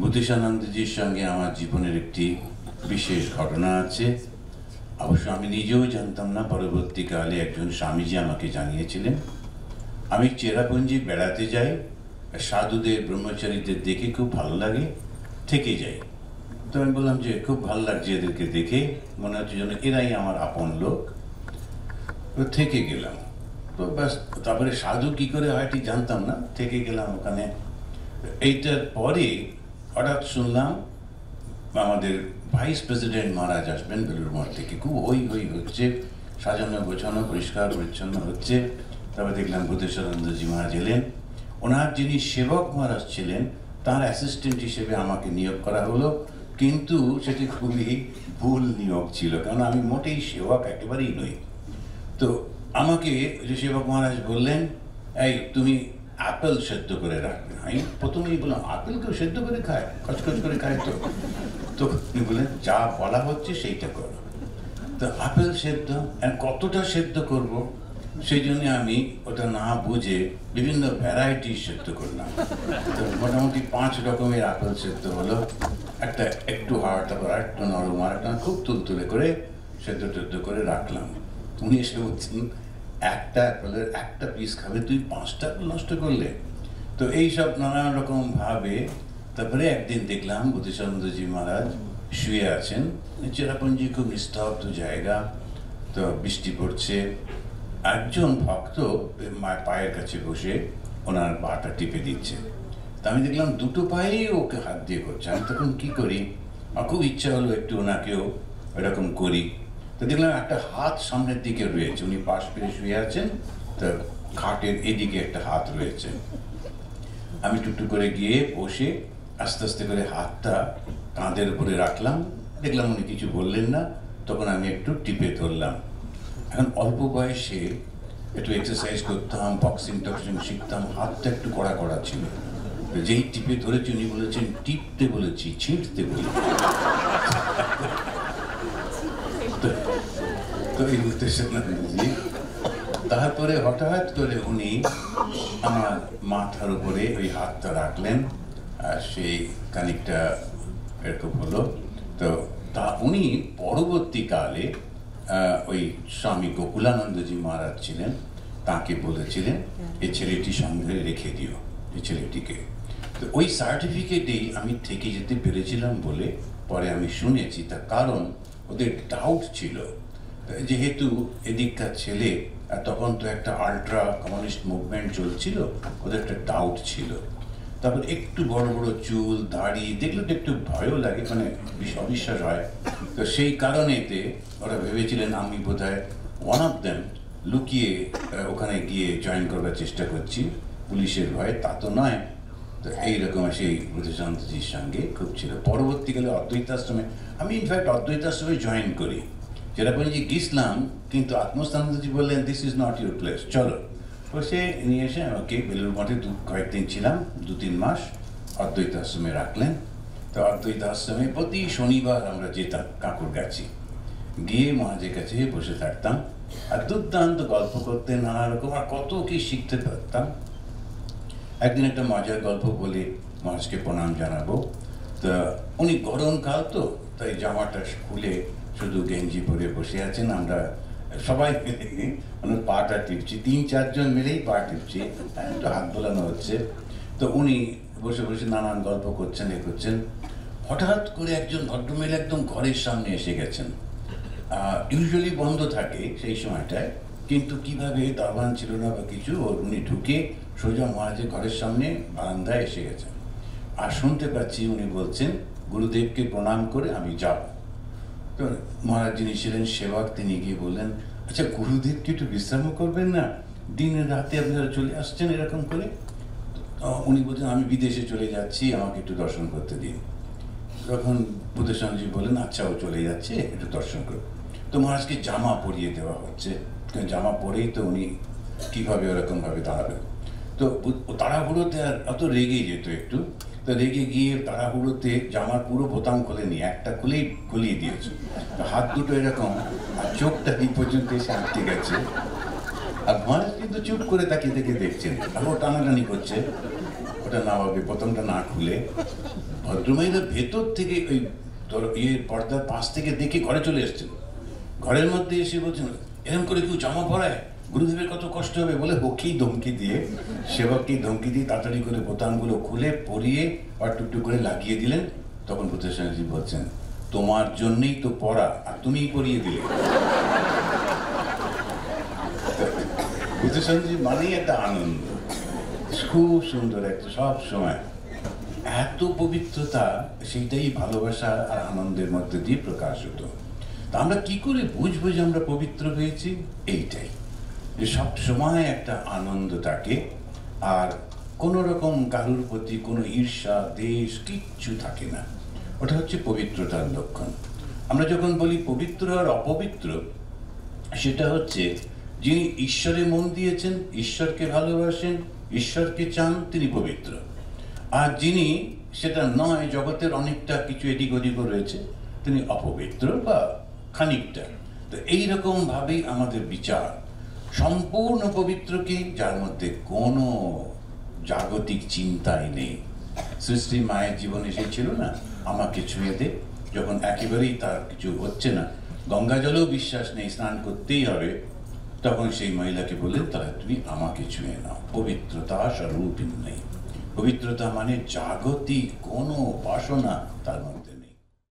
বুদ্ধিসানন্দজির সঙ্গে আমার জীবনের একটি বিশেষ ঘটনা আছে। অবশ্য আমি নিজেও জানতাম না, পরবর্তীকালে একজন স্বামীজি আমাকে জানিয়েছিলেন। আমি চেরাপুঞ্জি বেড়াতে যাই, সাধুদের ব্রহ্মচারীদের দেখে খুব ভালো লাগে, থেকে যাই। তো আমি বললাম যে খুব ভালো লাগছে এদেরকে দেখে, মনে হচ্ছে যেন এরাই আমার আপন লোক। তো থেকে গেলাম। তো ব্যাস, তারপরে সাধু কি করে হয় ঠিক জানতাম না, থেকে গেলাম ওখানে। এইটার পরে হঠাৎ শুনলাম আমাদের ভাইস প্রেসিডেন্ট মহারাজ আসবেন বেলুড় মঠ থেকে। খুব হই হই হচ্ছে, সাজানো গোছানো পরিষ্কার পরিচ্ছন্ন হচ্ছে। তারপরে দেখলাম বুদ্ধেশ্বরানন্দজি মহারাজ এলেন। ওনার যিনি সেবক মহারাজ ছিলেন তার অ্যাসিস্ট্যান্ট হিসেবে আমাকে নিয়োগ করা হলো, কিন্তু সেটি খুবই ভুল নিয়োগ ছিল, কারণ আমি মোটেই সেবক একেবারেই নই। তো আমাকে যে সেবক মহারাজ বললেন, এই তুমি আপেল সেদ্ধ করে রাখবে। আমি প্রথমেই বললাম, আপেল কেউ সেদ্ধ করে খায়? কচকচ করে খায় তো। তো উনি বললেন, যা বলা হচ্ছে সেইটা করো। তো আপেল সেদ্ধ, কতটা সেদ্ধ করব, সেই জন্য আমি ওটা না বুঝে বিভিন্ন ভ্যারাইটি সেদ্ধ করলাম। তো মোটামুটি 5 রকমের আপেল সেদ্ধ হলো। একটা একটু হাড়, তারপর একটু নরম, আর একটা খুব তুলতুলে করে সেদ্ধ টেদ্ধ করে রাখলাম। উনি এসে বলছেন, একটা অ্যাপেলের একটা পিস খাবে, তুই 5টা অ্যাপেল নষ্ট করলে। তো এইসব নানান রকম ভাবে তারপরে একদিন দেখলাম বুদ্ধিসানন্দজি মহারাজ শুয়ে আছেন। চেরাপুঞ্জি খুব নিস্তব্ধ জায়গা, তো বৃষ্টি পড়ছে। একজন ভক্ত পায়ের কাছে বসে ওনার পাটা টিপে দিচ্ছে। তা আমি দেখলাম দুটো পায়েই ওকে হাত দিয়ে করছে। আমি তখন কি করি, আমার খুব ইচ্ছা হলো একটু ওনাকেও এরকম করি। তো দেখলাম একটা হাত সামনের দিকে রয়েছে, উনি পাশ ফিরে শুয়ে আছেন, তো খাটের এদিকে একটা হাত রয়েছে। আমি টুকটুক করে গিয়ে বসে আস্তে আস্তে করে হাতটা কাঁধের উপরে রাখলাম। দেখলাম উনি কিছু বললেন না, তখন আমি একটু টিপে ধরলাম। এখন অল্প বয়সে একটু এক্সারসাইজ করতাম, বক্সিং টক্সিং শিখতাম, হাতটা একটু কড়া কড়া ছিল। যেই টিপে ধরেছি উনি বলেছেন, টিপতে বলেছি, ছিঁড়তে বলেছি। তো এই বুদ্ধেশ্বরানন্দজি তারপরে হঠাৎ করে উনি আমার মাথার উপরে ওই হাতটা রাখলেন, আর সেই খানিকটা এরকম হলো। তো তা উনি পরবর্তীকালে ওই স্বামী গোকুলানন্দজি মহারাজ ছিলেন, তাকে বলেছিলেন এই ছেলেটি সঙ্গে রেখে দিও, এই ছেলেটিকে। তো ওই সার্টিফিকেটেই আমি থেকে যেতে পেরেছিলাম বলে পরে আমি শুনেছি। তার কারণ ওদের ডাউট ছিল, যেহেতু এদিককার ছেলে, আর তখন তো একটা আল্ট্রা কমিউনিস্ট মুভমেন্ট চলছিল, ওদের একটা ডাউট ছিল। তারপর একটু বড় বড় চুল দাড়ি দেখলে তো একটু ভয়ও লাগে, মানে অবিশ্বাস হয়। তো সেই কারণেতে ওরা ভেবেছিলেন আমি বোধহয় ওয়ান অফ দেম, লুকিয়ে ওখানে গিয়ে জয়েন করবার চেষ্টা করছি পুলিশের ভয়ে। তা তো নয়। তো এইরকম সেই বুদ্ধেশ্বরানন্দজির সঙ্গে খুব ছিল। পরবর্তীকালে অদ্বৈতাশ্রমে আমি ইনফ্যাক্ট অদ্বৈতাশ্রমে জয়েন করি। চেরাপুঞ্জি গেছিলাম, কিন্তু আত্মস্থানন্দজি বললেন, this is not your place, চলো। তো সে নিয়ে এসে আমাকে বেলুড় মঠে কয়েকদিন ছিলাম, 2-3 মাস অদ্বৈত আশ্রমে রাখলেন। তো অদ্বৈত আশ্রমে প্রতি শনিবার আমরা যেতাম কাকুর গাছি, গিয়ে মহারাজের কাছে বসে থাকতাম, আর দুর্দান্ত গল্প করতে নানা রকম, আর কত কি শিখতে পারতাম। একদিন একটা মজার গল্প বলে মহারাজকে প্রণাম জানাবো। তো উনি গরমকাল তো, তাই জামাটা খুলে শুধু গেঞ্জি পরে বসে আছেন। আমরা সবাই মিলে ওনার পাটা টিপছি, 3-4 জন মিলেই পা টিপছি, একটু হাত বোলানো হচ্ছে। তো উনি বসে বসে নানান গল্প করছেন, এ করছেন। হঠাৎ করে একজন ভদ্রমহিলা একদম ঘরের সামনে এসে গেছেন। ইউজুয়ালি বন্ধ থাকে সেই সময়টায়, কিন্তু কিভাবে দাবান ছিল না বা কিছু, উনি ঢুকে সোজা মহারাজের ঘরের সামনে বারান্দায় এসে গেছেন। আর শুনতে পাচ্ছি উনি বলছেন, গুরুদেবকে প্রণাম করে আমি যাব। তো মহারাজ যিনি ছিলেন সেবক, তিনি গিয়ে বললেন, আচ্ছা গুরুদেব কি একটু বিশ্রামও করবেন না? দিনে রাতে আপনারা চলে আসছেন এরকম করে। উনি বলছেন, আমি বিদেশে চলে যাচ্ছি, আমাকে একটু দর্শন করতে দিন। তখন বুদ্ধেশ্বরানন্দজি বললেন, আচ্ছা ও চলে যাচ্ছে, একটু দর্শন করুন। তো মহারাজকে জামা পরিয়ে দেওয়া হচ্ছে, জামা পরেই তো উনি কীভাবে ওরকমভাবে দাঁড়াবেন। তো তাড়াহুড়োতে আর অত রেগে যেত একটু, তো রেগে গিয়ে তাড়াহুড়োতে জামার পুরো বোতাম খোলেনি, একটা খুলেই খুলিয়ে দিয়েছে। তো হাত দুটো এরকম, আর চোখটা এই পর্যন্ত এসে আটকে গেছে। আর মহারাজ কিন্তু চুপ করে তাকিয়ে দেখছেন, আর ও টানাটানি করছে, ওটা না হবে বোতামটা না খুলে। ভদ্রমহিলা ভেতর থেকে ওই পর্দার পাশ থেকে দেখে ঘরে চলে এসছেন। ঘরের মধ্যে এসে বলছেন, এরকম করে কেউ জামা পরায়, গুরুদেবের কত কষ্ট হবে, বলে ওকেই ধমকি দিয়ে, সেবককেই ধমকি দিয়ে তাড়াতাড়ি করে বোতামগুলো খুলে পরিয়ে আর টুকটুক করে লাগিয়ে দিলেন। তখন ভূতেশ্বরজি বলছেন, তোমার জন্যই তো পড়া, আর তুমিই পরিয়ে দিলে। ভূতেশ্বরজি মানেই একটা আনন্দ, খুব সুন্দর একটা, সব সময় এত পবিত্রতা, সেইটাই ভালোবাসা আর আনন্দের মধ্যে দিয়ে প্রকাশ হতো। তা আমরা কি করে বুঝবো যে আমরা পবিত্র হয়েছি? এইটাই, যে সব সময় একটা আনন্দ থাকে, আর কোনো রকম কারুর প্রতি কোনো ঈর্ষা দেশ কিচ্ছু থাকে না। ওটা হচ্ছে পবিত্রতার লক্ষণ। আমরা যখন বলি পবিত্র আর অপবিত্র, সেটা হচ্ছে যিনি ঈশ্বরে মন দিয়েছেন, ঈশ্বরকে ভালোবাসেন, ঈশ্বরকে চান, তিনি পবিত্র। আর যিনি সেটা নয়, জগতের অনেকটা কিছু এদিক ওদিকও রয়েছে, তিনি অপবিত্র বা খানিকটা। তো এইরকম ভাবেই আমাদের বিচার। সম্পূর্ণ পবিত্র কি? যার মধ্যে কোনো জাগতিক চিন্তাই নেই। সৃষ্টি মায়ের জীবনে সে ছিল না, আমাকে ছুঁয়ে দে, যখন একেবারেই তার কিছু হচ্ছে না, গঙ্গা জলেও বিশ্বাস নেই, স্নান করতেই হবে, তখন সেই মহিলাকে বললেন, তাহলে তুমি আমাকে ছুঁয়ে নাও। পবিত্রতা স্বরূপ নেই। পবিত্রতা মানে জাগতিক কোনো বাসনা তার মধ্যে